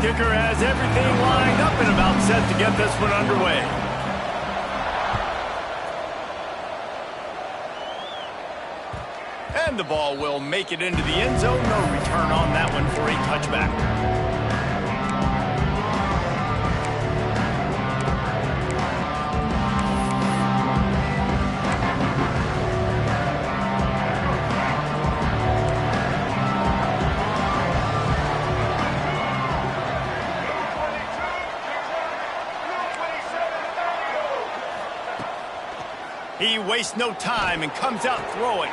kicker has everything lined up and about set to get this one underway. And the ball will make it into the end zone. No return on that one for a touchback. He wastes no time and comes out throwing.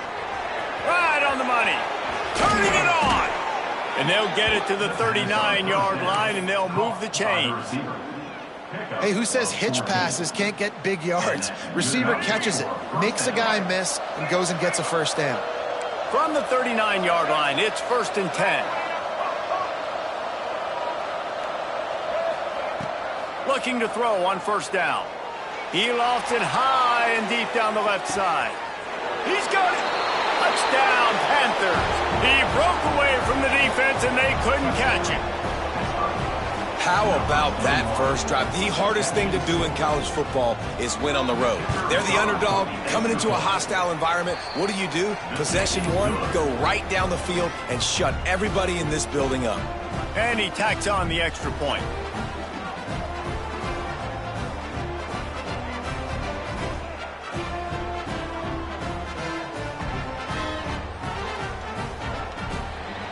Right on the money. Turning it on. And they'll get it to the 39-yard line, and they'll move the chains. Hey, who says hitch passes can't get big yards? Receiver catches it, makes a guy miss, and goes and gets a first down. From the 39-yard line, it's 1st and 10. Looking to throw on 1st down. He lofts it high and deep down the left side. He's got it. Touchdown, Panthers. He broke away from the defense, and they couldn't catch him. How about that first drive? The hardest thing to do in college football is win on the road. They're the underdog, coming into a hostile environment. What do? Possession one, go right down the field and shut everybody in this building up. And he tacks on the extra point.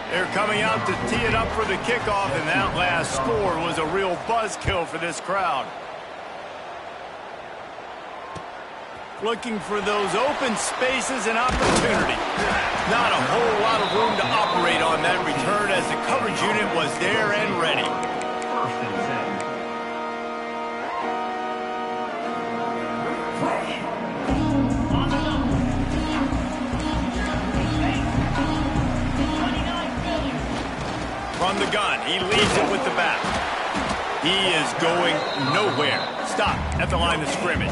They're coming out to tee it up for the kickoff, and that last score was a real buzzkill for this crowd. Looking for those open spaces and opportunity. Not a whole lot of room to operate on that return as the coverage unit was there and ready. From the gun, he leads it with the back. He is going nowhere. Stop at the line of scrimmage.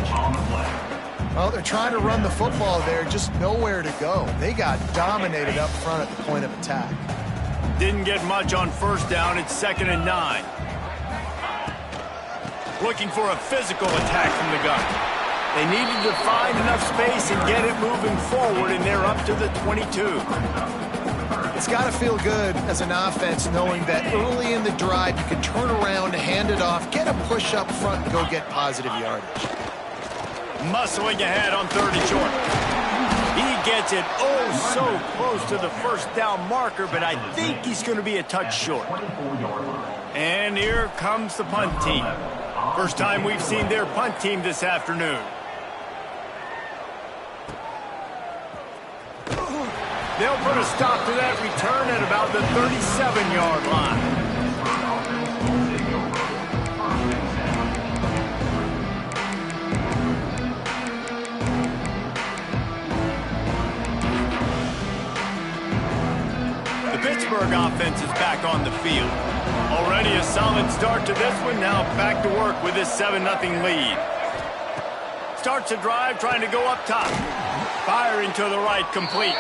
Well, they're trying to run the football there, just nowhere to go. They got dominated up front at the point of attack. Didn't get much on 1st down. It's 2nd and 9. Looking for a physical attack from the gun. They needed to find enough space and get it moving forward, and they're up to the 22. It's got to feel good as an offense knowing that early in the drive you can turn around, hand it off, get a push up front, and go get positive yardage. Muscling ahead on 3rd and short. He gets it oh so close to the 1st down marker, but I think he's going to be a touch short. And here comes the punt team. First time we've seen their punt team this afternoon. They'll put a stop to that return at about the 37-yard line. The Pittsburgh offense is back on the field. Already a solid start to this one. Now back to work with this 7-0 lead. Starts a drive trying to go up top. Firing to the right, complete.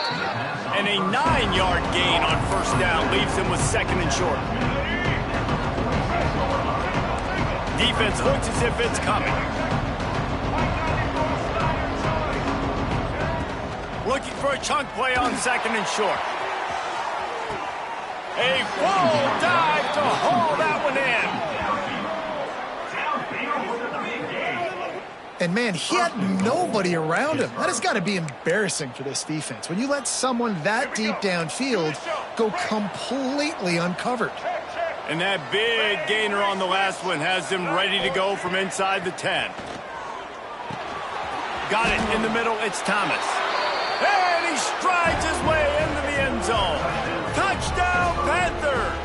And a 9-yard gain on 1st down leaves him with 2nd and short. Defense looks as if it's coming. Looking for a chunk play on 2nd and short. A full dive to haul that one in. And, man, he had nobody around him. That has got to be embarrassing for this defense. When you let someone that deep downfield go completely uncovered. And that big gainer on the last one has them ready to go from inside the 10. Got it in the middle. It's Thomas. And he strides his way into the end zone. Touchdown, Panthers!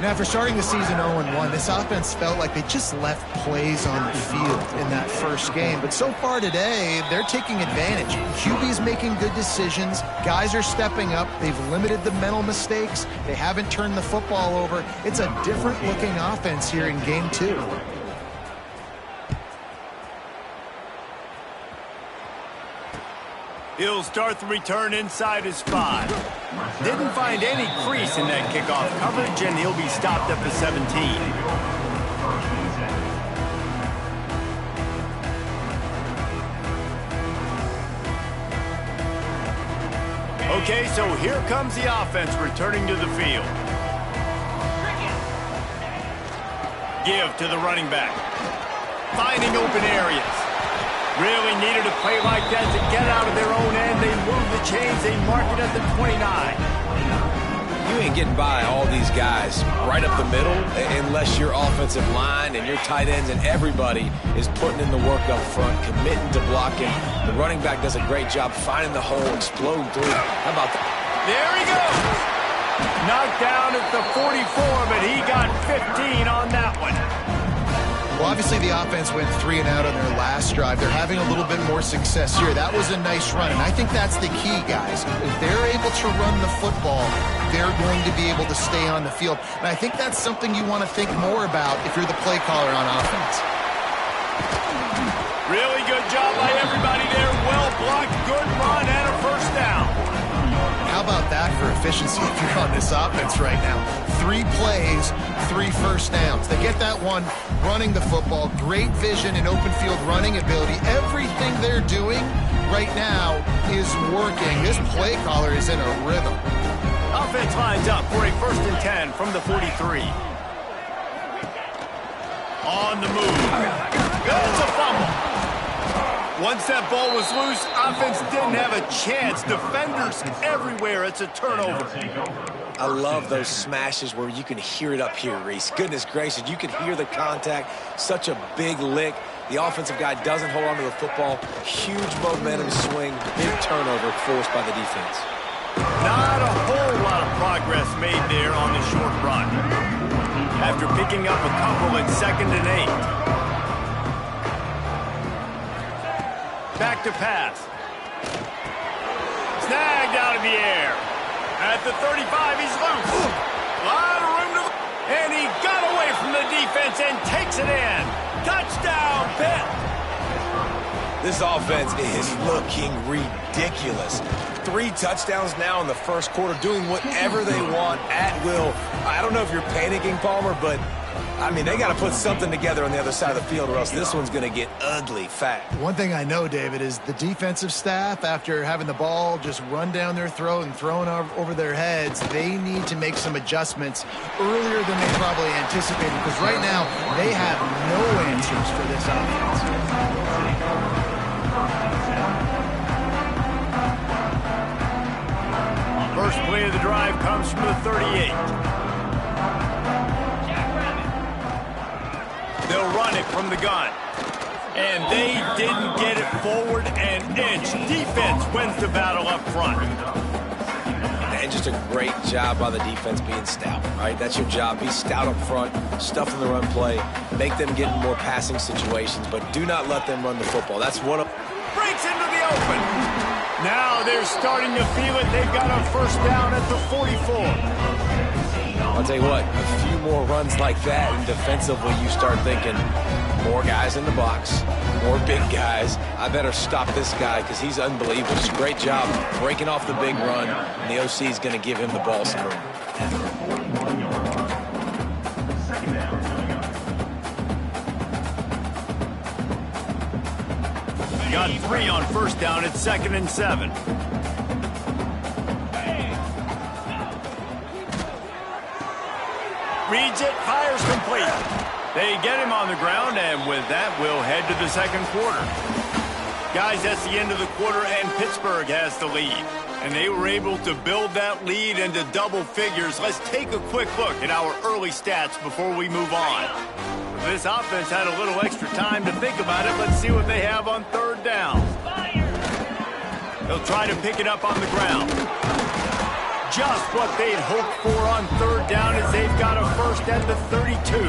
Now, after starting the season 0-1, this offense felt like they just left plays on the field in that first game. But so far today, they're taking advantage. QB's making good decisions. Guys are stepping up. They've limited the mental mistakes. They haven't turned the football over. It's a different-looking offense here in Game 2. He'll start the return inside his 5. Didn't find any crease in that kickoff coverage, and he'll be stopped at the 17. Okay, so here comes the offense returning to the field. Give to the running back. Finding open areas. Really needed a play like that to get out of their own end. They move the chains. They mark it at the 29. You ain't getting by all these guys right up the middle unless your offensive line and your tight ends and everybody is putting in the work up front, committing to blocking. The running back does a great job finding the hole, exploding through. How about that? There he goes. Knocked down at the 44, but he got 15 on that one. Well, obviously the offense went 3 and out on their last drive. They're having a little bit more success here. That was a nice run, and I think that's the key, guys. If they're able to run the football, they're going to be able to stay on the field. And I think that's something you want to think more about if you're the play caller on offense. Really good job by everybody there. Well blocked, good run, and a first down. How about that for efficiency if you're on this offense right now? 3 plays, 3 first downs. They get that one running the football, great vision and open field running ability. Everything they're doing right now is working. This play caller is in a rhythm. Offense lines up for a 1st and 10 from the 43. On the move. That's a fumble. Once that ball was loose, offense didn't have a chance. Defenders everywhere. It's a turnover. I love those smashes where you can hear it up here, Reese. Goodness gracious, you can hear the contact. Such a big lick. The offensive guy doesn't hold on to the football. Huge momentum swing. Big turnover forced by the defense. Not a whole lot of progress made there on the short run. After picking up a couple at 2nd and 8. Back to pass. Snagged out of the air. At the 35, he's loose. A lot of room to... And he got away from the defense and takes it in. Touchdown, Pitt. This offense is looking ridiculous. 3 touchdowns now in the first quarter, doing whatever they want at will. I don't know if you're panicking, Palmer, but I mean, they got to put something together on the other side of the field or else this one's going to get ugly fast. One thing I know, David, is the defensive staff, after having the ball just run down their throat and thrown over their heads, they need to make some adjustments earlier than they probably anticipated, because right now they have no answers for this offense. First play of the drive comes from the 38. They'll run it from the gun. And they didn't get it forward an inch. Defense wins the battle up front. And just a great job by the defense being stout, right? That's your job. Be stout up front, stuff in the run play, make them get in more passing situations, but do not let them run the football. That's one of... Breaks into the open. Now they're starting to feel it. They've got a first down at the 44. I'll tell you what, a few more runs like that, and defensively you start thinking, more guys in the box, more big guys. I better stop this guy because he's unbelievable. Just a great job breaking off the big run, and the OC is going to give him the ball screen. Got 3 on first down at 2nd and 7. Reads it, fires complete. They get him on the ground, and with that, we'll head to the second quarter. Guys, that's the end of the quarter, and Pittsburgh has the lead. And they were able to build that lead into double figures. Let's take a quick look at our early stats before we move on. This offense had a little extra time to think about it. Let's see what they have on 3rd down. They'll try to pick it up on the ground. Just what they'd hoped for on 3rd down as they've got a first at the 32.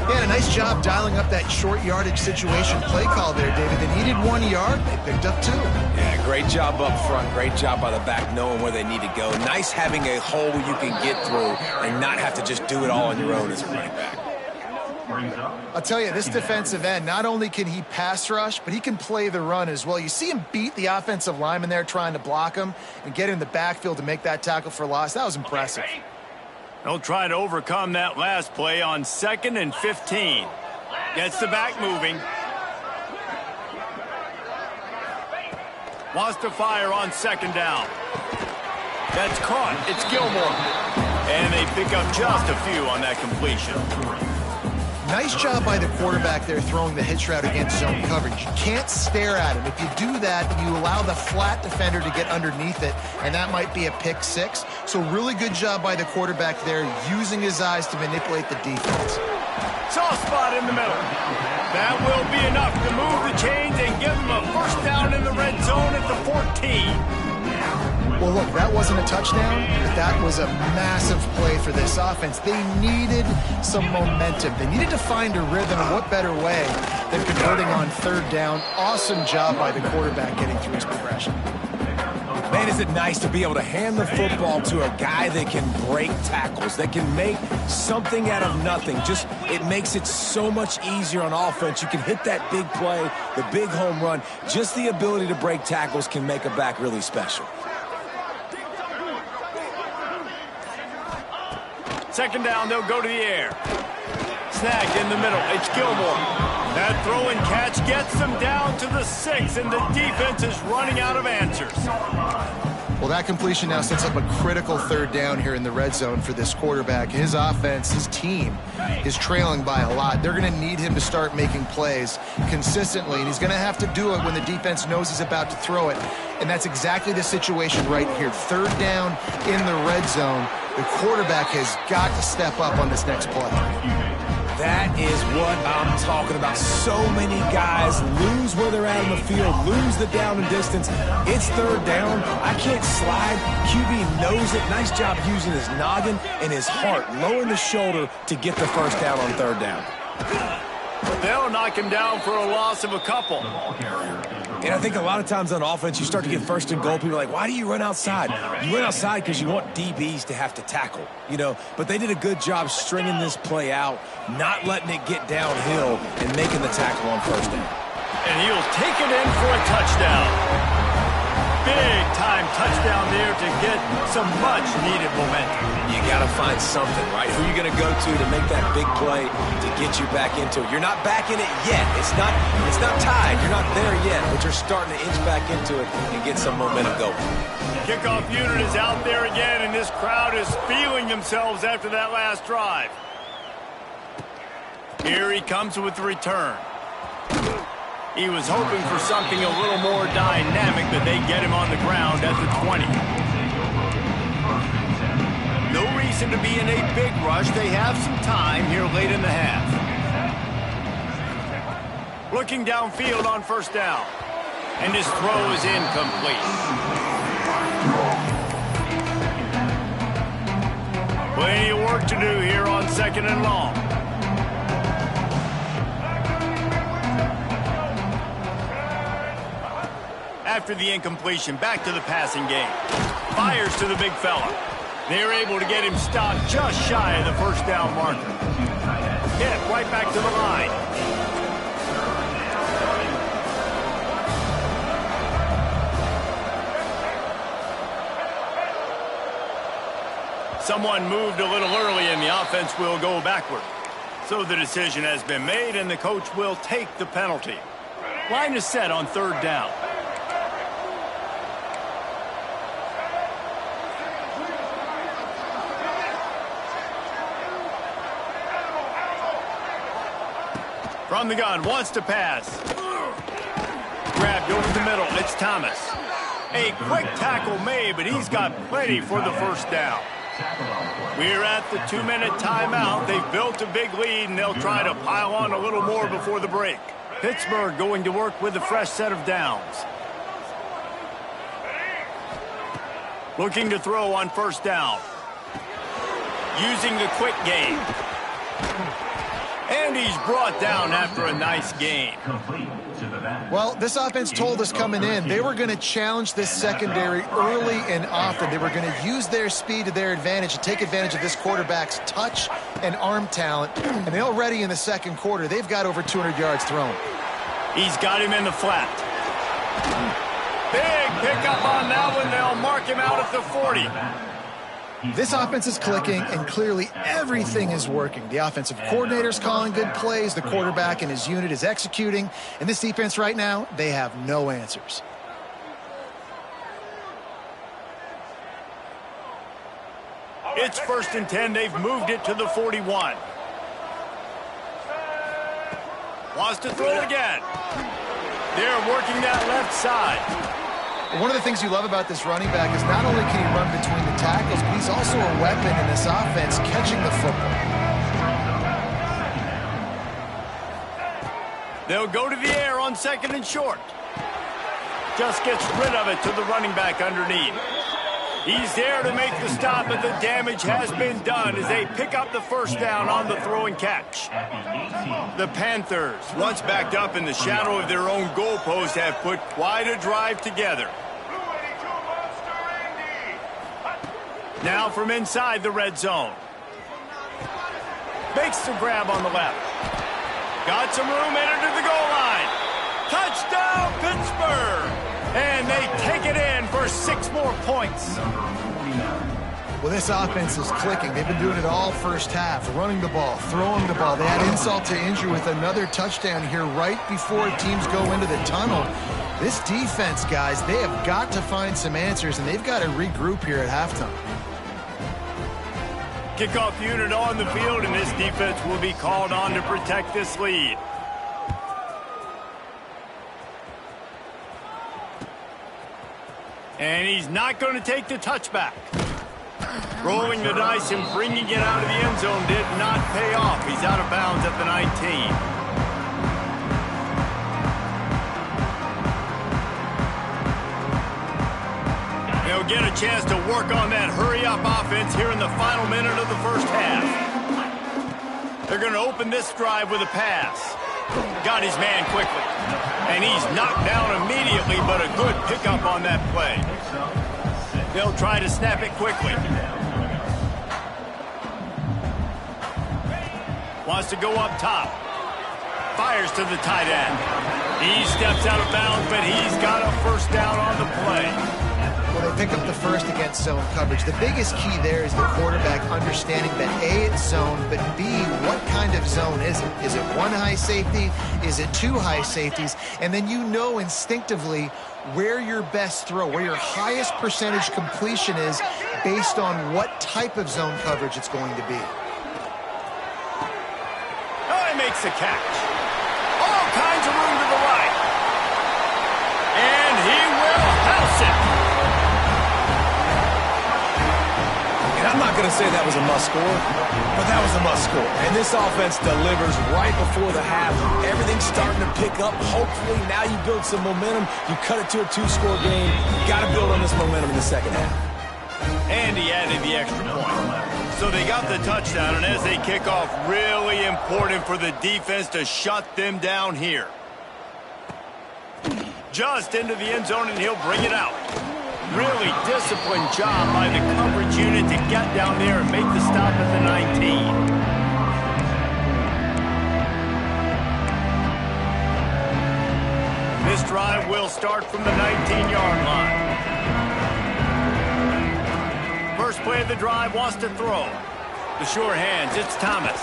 Yeah, a nice job dialing up that short yardage situation play call there, David. They needed 1 yard. They picked up 2. Yeah, great job up front. Great job by the back knowing where they need to go. Nice having a hole you can get through and not have to just do it all on your own as a running back. I'll tell you, this defensive end, not only can he pass rush, but he can play the run as well. You see him beat the offensive lineman there trying to block him and get in the backfield to make that tackle for loss. That was impressive. They'll try to overcome that last play on 2nd and 15. Gets the back moving. Wants to fire on 2nd down. That's caught. It's Gilmore. And they pick up just a few on that completion. Nice job by the quarterback there throwing the hitch route against zone coverage. You can't stare at him. If you do that, you allow the flat defender to get underneath it, and that might be a pick 6. So really good job by the quarterback there, using his eyes to manipulate the defense. Soft spot in the middle. That will be enough to move the chains and give them a first down in the red zone at the 14. Well, look, that wasn't a touchdown, but that was a massive play for this offense. They needed some momentum. They needed to find a rhythm, and what better way than converting on 3rd down. Awesome job by the quarterback getting through his progression. Man, is it nice to be able to hand the football to a guy that can break tackles, that can make something out of nothing. Just, it makes it so much easier on offense. You can hit that big play, the big home run. Just the ability to break tackles can make a back really special. 2nd down, they'll go to the air. Snagged in the middle. It's Gilmore. That throw and catch gets them down to the 6, and the defense is running out of answers. Well, that completion now sets up a critical 3rd down here in the red zone for this quarterback. His offense, his team, is trailing by a lot. They're going to need him to start making plays consistently, and he's going to have to do it when the defense knows he's about to throw it. And that's exactly the situation right here. 3rd down in the red zone. The quarterback has got to step up on this next play. That is what I'm talking about. So many guys lose where they're at in the field, lose the down and distance. It's 3rd down. I can't slide. QB knows it. Nice job using his noggin and his heart, lowering the shoulder to get the first down on 3rd down. They'll knock him down for a loss of a couple. And I think a lot of times on offense, you start to get 1st and goal. People are like, why do you run outside? You run outside because you want DBs to have to tackle, you know. But they did a good job stringing this play out, not letting it get downhill, and making the tackle on 1st down. And he'll take it in for a touchdown. Big-time touchdown there to get some much-needed momentum. You got to find something, right? Who are you going to go to make that big play to get you back into it? You're not back in it yet. It's not tied. You're not there yet, but you're starting to inch back into it and get some momentum going. Kickoff unit is out there again, and this crowd is feeling themselves after that last drive. Here he comes with the return. He was hoping for something a little more dynamic, but they get him on the ground at the 20. No reason to be in a big rush. They have some time here late in the half. Looking downfield on 1st down. And his throw is incomplete. Plenty of work to do here on 2nd and long. After the incompletion, back to the passing game. Fires to the big fella. They're able to get him stopped just shy of the 1st down marker. Hit right back to the line. Someone moved a little early and the offense will go backward. So the decision has been made and the coach will take the penalty. Line is set on 3rd down. From the gun, wants to pass. Grabbed over the middle, it's Thomas. A quick tackle made, but he's got plenty for the 1st down. We're at the 2-minute timeout. They've built a big lead, and they'll try to pile on a little more before the break. Pittsburgh going to work with a fresh set of downs. Looking to throw on 1st down. Using the quick game. And he's brought down after a nice gain. Well, this offense told us coming in they were going to challenge this secondary early and often. They were going to use their speed to their advantage and take advantage of this quarterback's touch and arm talent. And they already in the second quarter, they've got over 200 yards thrown. He's got him in the flat. Big pickup on that one. They'll mark him out at the 40. This offense is clicking, and clearly everything is working. The offensive coordinator's calling good plays. The quarterback and his unit is executing. And this defense right now, they have no answers. It's 1st and 10. They've moved it to the 41. Wants to throw again. They're working that left side. One of the things you love about this running back is not only can he run between the tackles, but he's also a weapon in this offense catching the football. They'll go to the air on 2nd and short. Just gets rid of it to the running back underneath. He's there to make the stop, but the damage has been done as they pick up the first down on the throw and catch. The Panthers, once backed up in the shadow of their own goalpost, have put quite a drive together. Now from inside the red zone. Makes the grab on the left. Got some room, entered to the goal line. Touchdown, Pittsburgh! And they take it in for 6 more points. Well, this offense is clicking. They've been doing it all first half, running the ball, throwing the ball. They had insult to injury with another touchdown here right before teams go into the tunnel. This defense, guys, they have got to find some answers, and they've got to regroup here at halftime. Kickoff unit on the field, and this defense will be called on to protect this lead. And he's not going to take the touchback. Rolling the dice and bringing it out of the end zone did not pay off. He's out of bounds at the 19. They'll get a chance to work on that hurry-up offense here in the final minute of the first half. They're going to open this drive with a pass. Got his man quickly. And he's knocked down immediately, but a good pickup on that play. They'll try to snap it quickly. Wants to go up top. Fires to the tight end. He steps out of bounds, but he's got a first down on the play. Well, they pick up the first against zone coverage. The biggest key there is the quarterback understanding that A, it's zone, but B, what kind of zone is it? Is it 1 high safety? Is it 2 high safeties? And then you know instinctively where your best throw, where your highest percentage completion is based on what type of zone coverage it's going to be. Oh, he makes the catch. All kinds of room to the right. And he will house it. I'm not going to say that was a must-score, but that was a must-score. And this offense delivers right before the half. Everything's starting to pick up. Hopefully, now you build some momentum. You cut it to a 2-score game. You got to build on this momentum in the second half. And he added the extra point. So they got the touchdown, and as they kick off, really important for the defense to shut them down here. Just into the end zone, and he'll bring it out. Really disciplined job by the coverage unit to get down there and make the stop at the 19. This drive will start from the 19-yard line. First play of the drive wants to throw. The sure hands, it's Thomas.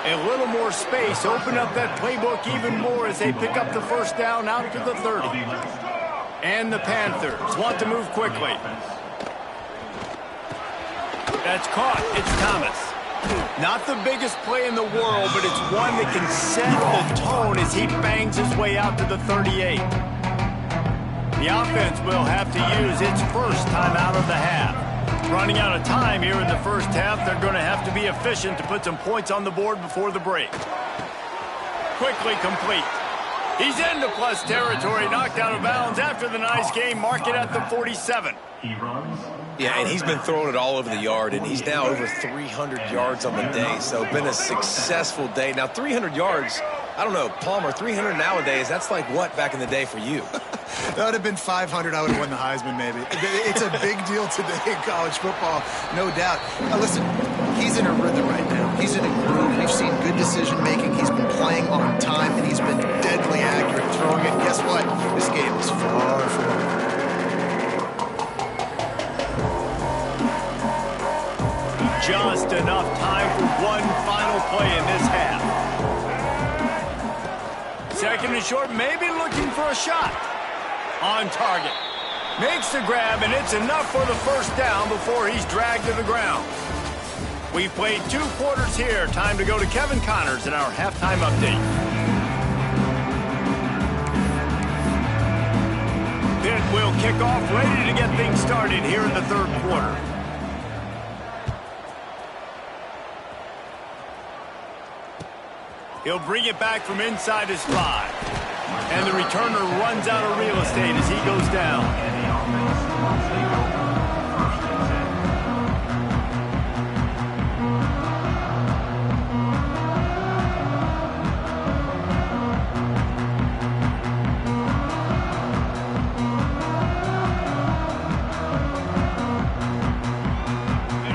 A little more space, open up that playbook even more as they pick up the first down out to the 30. And the Panthers want to move quickly. That's caught. It's Thomas. Not the biggest play in the world, but it's one that can set the tone as he bangs his way out to the 38. The offense will have to use its first time out of the half. Running out of time here in the first half, they're going to have to be efficient to put some points on the board before the break. Quickly complete. He's into plus territory, knocked out of bounds after the nice game. Mark it at the 47. He runs Yeah, and he's been throwing it all over the yard, and he's now over 300 yards on the day, so been a successful day. Now, 300 yards, I don't know, Palmer, 300 nowadays, that's like what back in the day for you? That would have been 500. I would have won the Heisman, maybe. It's a big deal today in college football, no doubt. Now, listen, he's in a rhythm right now. He's in a groove. We've seen good decision-making. He's been playing on time, and he's been deadly accurate throwing it. Guess what? This game is far from over. Just enough time for one final play in this half. Second and short, maybe looking for a shot. On target. Makes the grab, and it's enough for the first down before he's dragged to the ground. We've played 2 quarters here. Time to go to Kevin Connors in our halftime update. Pitt will kick off, ready to get things started here in the third quarter. He'll bring it back from inside his 5. And the returner runs out of real estate as he goes down.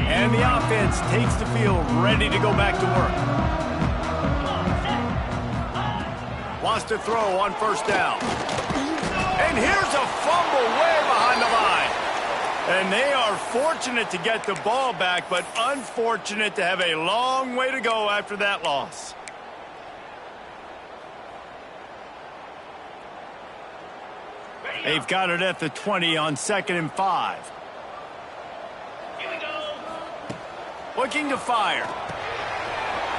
And the offense takes the field, ready to go back to work. Wants to throw on first down. And here's a fumble way behind the line. And they are fortunate to get the ball back, but unfortunate to have a long way to go after that loss. They've got it at the 20 on 2nd and 5. Here we go. Looking to fire.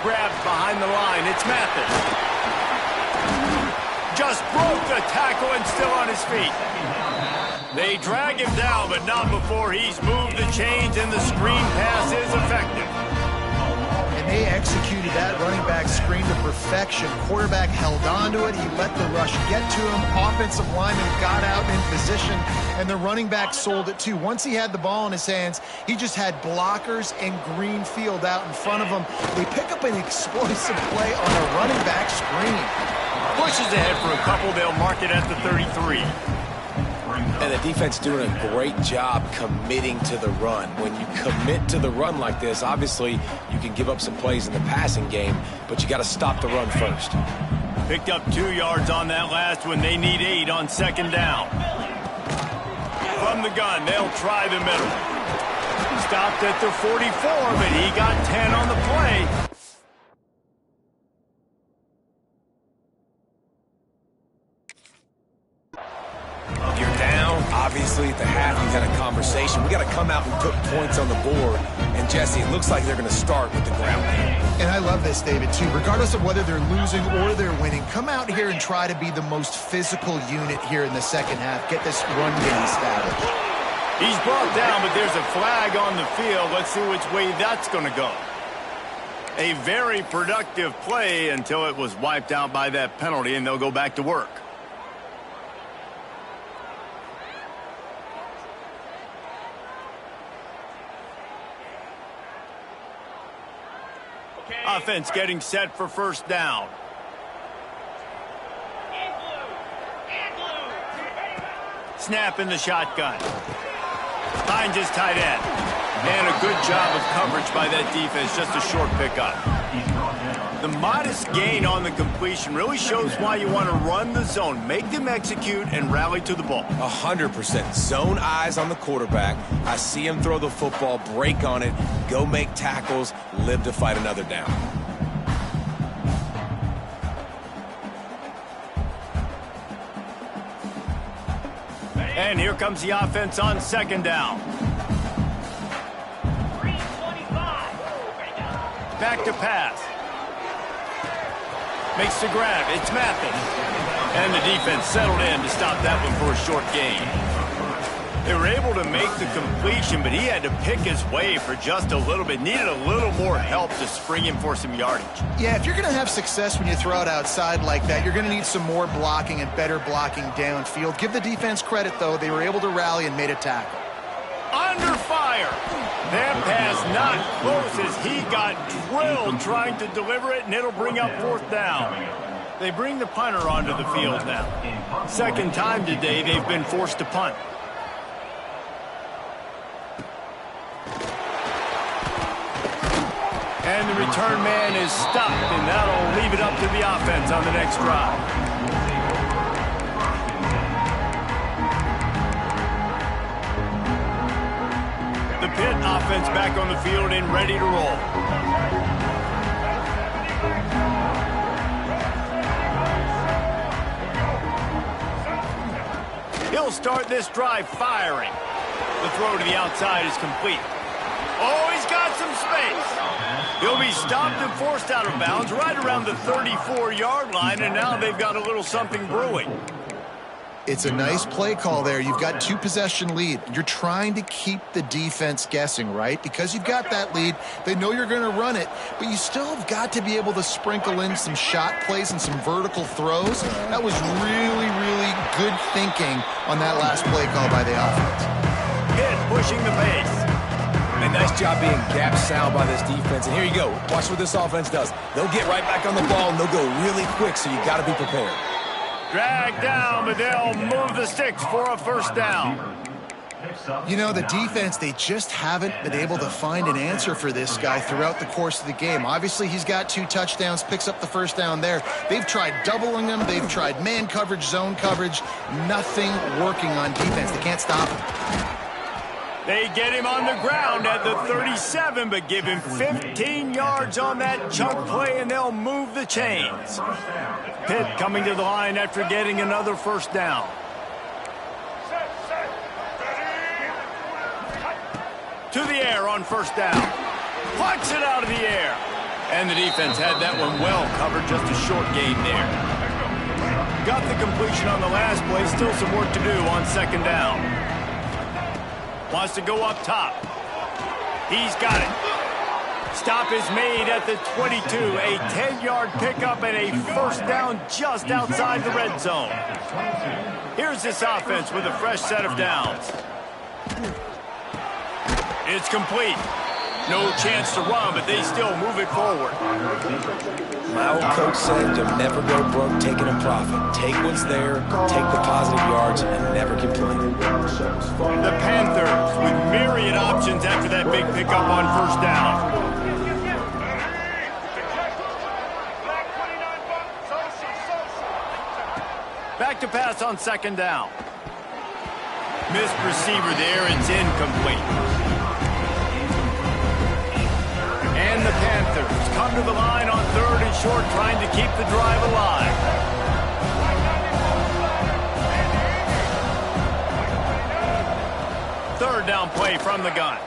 Grabs behind the line. It's Mathis. Just broke the tackle and still on his feet. They drag him down, but not before he's moved the chains and the screen pass is effective. And they executed that running back screen to perfection. Quarterback held on to it. He let the rush get to him. Offensive lineman got out in position, and the running back sold it too. Once he had the ball in his hands, he just had blockers and green field out in front of him. They pick up an explosive play on a running back screen. Pushes ahead for a couple. They'll mark it at the 33. And the defense doing a great job committing to the run. When you commit to the run like this, obviously you can give up some plays in the passing game, but you got to stop the run first. Picked up 2 yards on that last one. They need 8 on 2nd down. From the gun, they'll try the middle. Stopped at the 44, but he got 10 on the play. Obviously, at the half, you've had a conversation. We got to come out and put points on the board. And, Jesse, it looks like they're going to start with the ground game. And I love this, David, too. Regardless of whether they're losing or they're winning, come out here and try to be the most physical unit here in the second half. Get this run game established. He's brought down, but there's a flag on the field. Let's see which way that's going to go. A very productive play until it was wiped out by that penalty, and they'll go back to work. Offense getting set for first down. Snap in the shotgun. Finds his tight end. And a good job of coverage by that defense. Just a short pickup. The modest gain on the completion really shows why you want to run the zone. Make them execute and rally to the ball. 100%. Zone eyes on the quarterback. I see him throw the football, break on it, go make tackles, live to fight another down. And here comes the offense on 2nd down. Back to pass. Makes the grab. It's Mathis. And the defense settled in to stop that one for a short gain. They were able to make the completion, but he had to pick his way for just a little bit. Needed a little more help to spring him for some yardage. Yeah, if you're going to have success when you throw it outside like that, you're going to need some more blocking and better blocking downfield. Give the defense credit, though. They were able to rally and made a tackle. Under fire. fire. That pass not close as he got drilled trying to deliver it, and it'll bring up 4th down. They bring the punter onto the field now. Second time today they've been forced to punt. And the return man is stopped, and that'll leave it up to the offense on the next drive. The Pitt offense back on the field and ready to roll. He'll start this drive firing. The throw to the outside is complete. Oh, he's got some space. He'll be stopped and forced out of bounds right around the 34-yard line, and now they've got a little something brewing. It's a nice play call there. You've got 2-possession lead. You're trying to keep the defense guessing, right? Because you've got that lead, they know you're going to run it, but you still have got to be able to sprinkle in some shot plays and some vertical throws. That was really, really good thinking on that last play call by the offense. Pitt pushing the pace. And nice job being gap sound by this defense. And here you go. Watch what this offense does. They'll get right back on the ball, and they'll go really quick, so you got to be prepared. Dragged down, but they'll move the sticks for a 1st down. You know, the defense, they just haven't been able to find an answer for this guy throughout the course of the game. Obviously, he's got 2 touchdowns, picks up the 1st down there. They've tried doubling him. They've tried man coverage, zone coverage. Nothing working on defense. They can't stop him. They get him on the ground at the 37, but give him 15 yards on that chunk play, and they'll move the chains. Pitt coming to the line after getting another 1st down. To the air on 1st down. Punch it out of the air. And the defense had that one well covered, just a short gain there. Got the completion on the last play, still some work to do on 2nd down. Wants to go up top. He's got it. Stop is made at the 22. A 10-yard pickup and a 1st down just outside the red zone. Here's this offense with a fresh set of downs. It's complete. No chance to run, but they still move it forward. My old coach said to never go broke taking a profit. Take what's there, take the positive yards, and never complain. The Panthers with myriad options after that big pickup on 1st down. Back to pass on 2nd down. Missed receiver there, it's incomplete. And the Panthers come to the line on 3rd and short, trying to keep the drive alive. Third down play from the gun.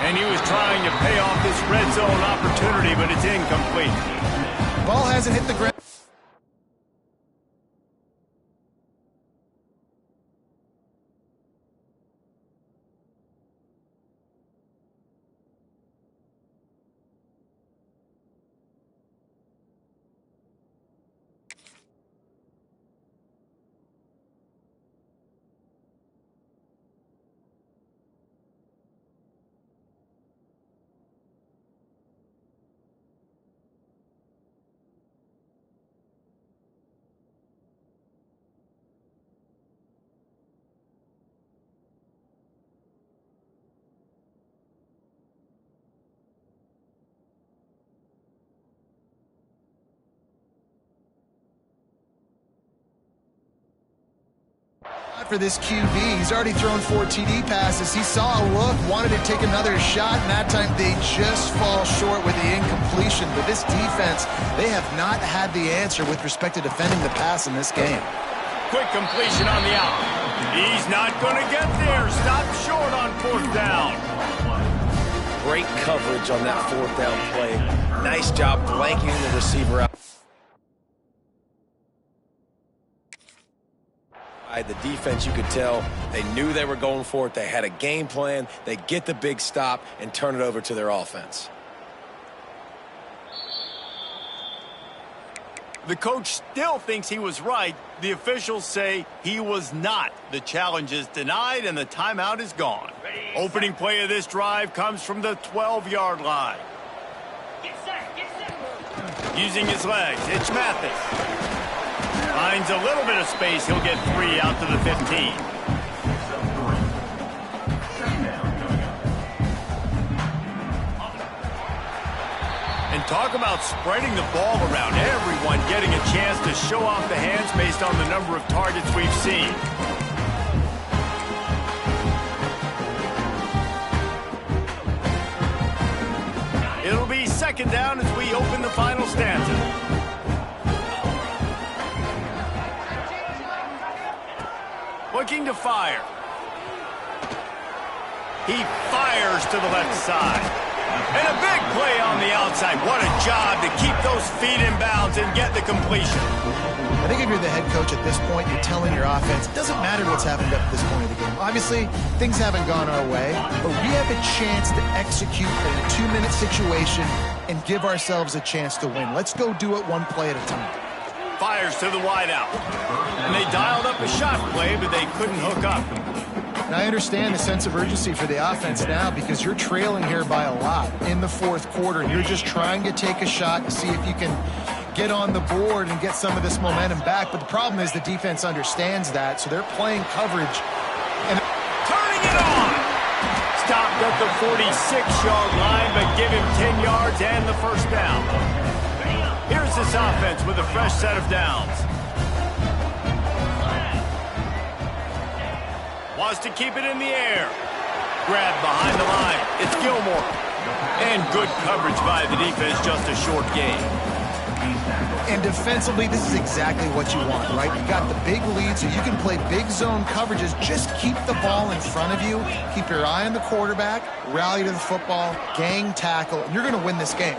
And he was trying to pay off this red zone opportunity, but it's incomplete. Ball hasn't hit the ground. For this QB, he's already thrown 4 TD passes. He saw a look, wanted to take another shot, and that time they just fall short with the incompletion. But this defense, they have not had the answer with respect to defending the pass in this game. Quick completion on the out. He's not going to get there. Stopped short on 4th down. Great coverage on that 4th down play. Nice job blanking the receiver out. The defense, you could tell, they knew they were going for it. They had a game plan. They get the big stop and turn it over to their offense. The coach still thinks he was right. The officials say he was not. The challenge is denied, and the timeout is gone. Opening play of this drive comes from the 12-yard line. Using his legs, it's Mathis. Finds a little bit of space. He'll get 3 out to the 15. And talk about spreading the ball around. Everyone getting a chance to show off the hands based on the number of targets we've seen. It'll be second down as we open the final stanza. Looking to fire. He fires to the left side. And a big play on the outside. What a job to keep those feet in bounds and get the completion. I think if you're the head coach at this point, you're telling your offense, it doesn't matter what's happened up to this point of the game. Obviously, things haven't gone our way, but we have a chance to execute in a 2-minute situation and give ourselves a chance to win. Let's go do it one play at a time. Fires to the wideout. And they dialed up a shot play, but they couldn't hook up. And I understand the sense of urgency for the offense now because you're trailing here by a lot in the fourth quarter, and you're just trying to take a shot to see if you can get on the board and get some of this momentum back. But the problem is the defense understands that, so they're playing coverage. And turning it on! Stopped at the 46-yard line, but give him 10 yards and the first down. Here's this offense with a fresh set of downs. Wants to keep it in the air. Grabbed behind the line. It's Gilmore. And good coverage by the defense, just a short game. And defensively, this is exactly what you want, right? You got the big lead, so you can play big zone coverages. Just keep the ball in front of you. Keep your eye on the quarterback. Rally to the football. Gang tackle. And you're going to win this game.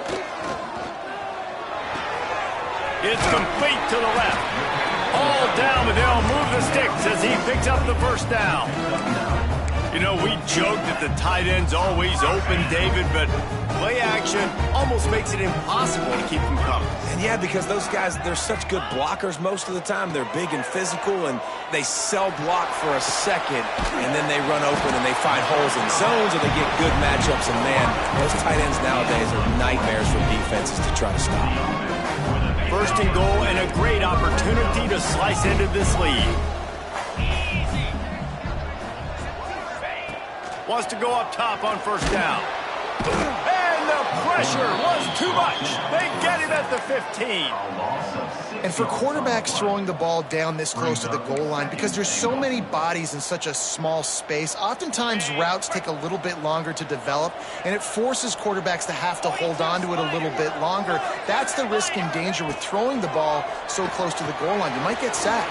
It's complete to the left. All down, but they'll move the sticks as he picks up the first down. You know, we joke that the tight end's always open, David, but play action almost makes it impossible to keep them coming. And yeah, because those guys, they're such good blockers most of the time. They're big and physical, and they sell block for a second, and then they run open and they find holes in zones, or they get good matchups. And man, those tight ends nowadays are nightmares for defenses to try to stop. First and goal, and a great opportunity to slice into this lead. Wants to go up top on first down. And the pressure was too much. They get him at the 15. And for quarterbacks throwing the ball down this close to the goal line, because there's so many bodies in such a small space, oftentimes routes take a little bit longer to develop, and it forces quarterbacks to have to hold on to it a little bit longer. That's the risk and danger with throwing the ball so close to the goal line. You might get sacked.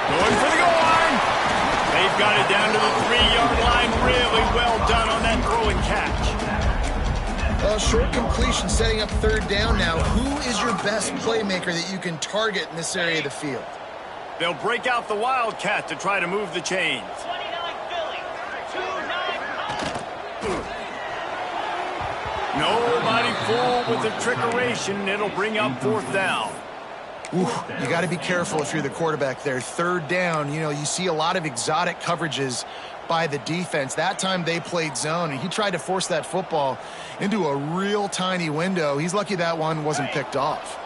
Going for the goal line. They've got it down to the 3-yard line. Really well done on that throw and catch. Short completion, setting up third down now. Who is your best playmaker that you can target in this area of the field? They'll break out the Wildcat to try to move the chains. Nobody fooled with the trickeration. It'll bring up fourth down. Ooh, you got to be careful if you're the quarterback there. Third down, you know, you see a lot of exotic coverages by the defense. That time they played zone, and he tried to force that football into a real tiny window. He's lucky that one wasn't picked off.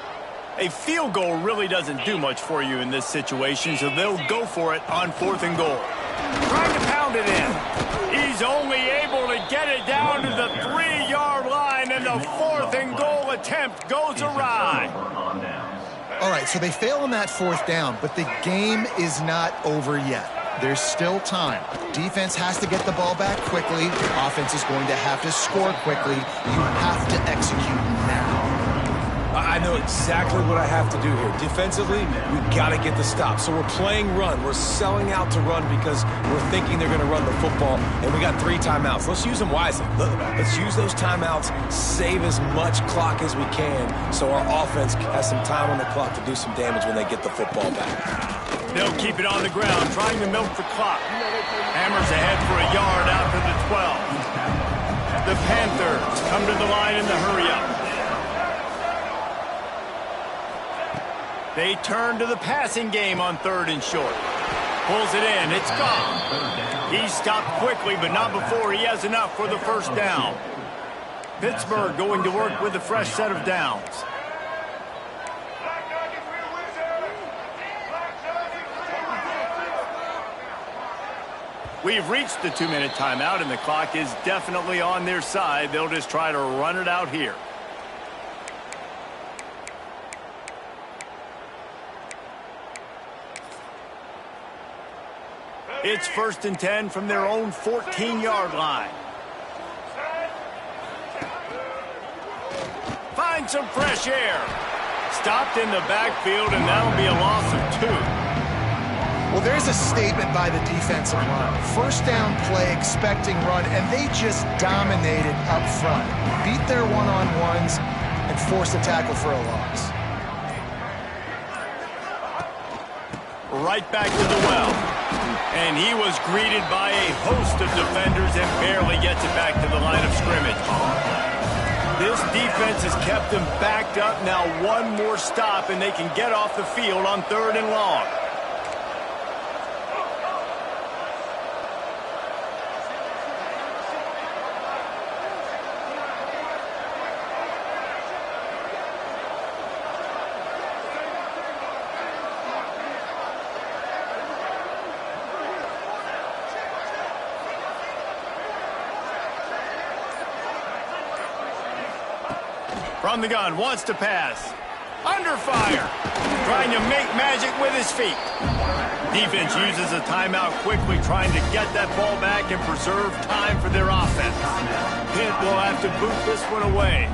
A field goal really doesn't do much for you in this situation, so they'll go for it on fourth and goal. Trying to pound it in. He's only able to get it down to the 3-yard line, and the fourth and goal attempt goes awry. All right, so they fail on that fourth down, but the game is not over yet. There's still time. Defense has to get the ball back quickly. Offense is going to have to score quickly. You have to execute now. I know exactly what I have to do here. Defensively, we've got to get the stop. So we're playing run. We're selling out to run because we're thinking they're going to run the football, and we got 3 timeouts. Let's use them wisely. Let's use those timeouts, save as much clock as we can so our offense has some time on the clock to do some damage when they get the football back. They'll keep it on the ground, trying to milk the clock. Hammers ahead for a yard out to the 12. The Panthers come to the line in the hurry-up. They turn to the passing game on third and short. Pulls it in. It's gone. He stopped quickly, but not before he has enough for the first down. Pittsburgh going to work with a fresh set of downs. We've reached the 2-minute timeout, and the clock is definitely on their side. They'll just try to run it out here. It's 1st and 10 from their own 14-yard line. Find some fresh air. Stopped in the backfield, and that'll be a loss of 2. Well, there's a statement by the defensive line. First down play, expecting run, and they just dominated up front. Beat their one-on-ones and forced a tackle for a loss. Right back to the well. And he was greeted by a host of defenders and barely gets it back to the line of scrimmage. This defense has kept them backed up. Now one more stop, and they can get off the field on 3rd and long. From the gun, wants to pass. Under fire. Trying to make magic with his feet. Defense uses a timeout quickly, trying to get that ball back and preserve time for their offense. Pitt will have to boot this one away.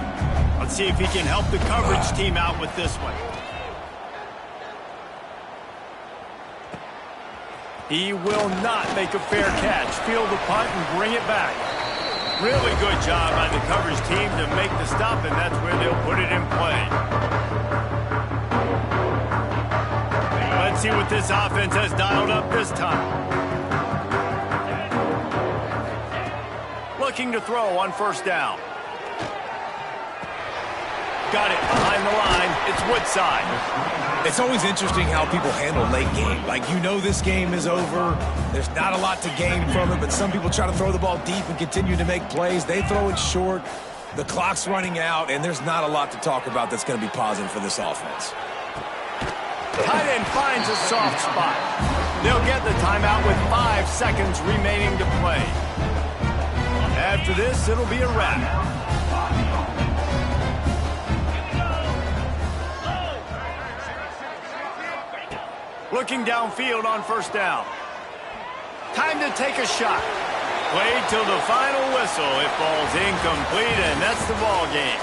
Let's see if he can help the coverage team out with this one. He will not make a fair catch. Field the punt and bring it back. Really good job by the coverage team to make the stop, and that's where they'll put it in play. Let's see what this offense has dialed up this time. Looking to throw on 1st down. Got it behind the line. It's Woodside. It's always interesting how people handle late game. Like, you know this game is over. There's not a lot to gain from it, but some people try to throw the ball deep and continue to make plays. They throw it short. The clock's running out, and there's not a lot to talk about that's going to be positive for this offense. Tight end finds a soft spot. They'll get the timeout with 5 seconds remaining to play. After this, it'll be a wrap. Looking downfield on 1st down. Time to take a shot. Played till the final whistle. It falls incomplete, and that's the ball game.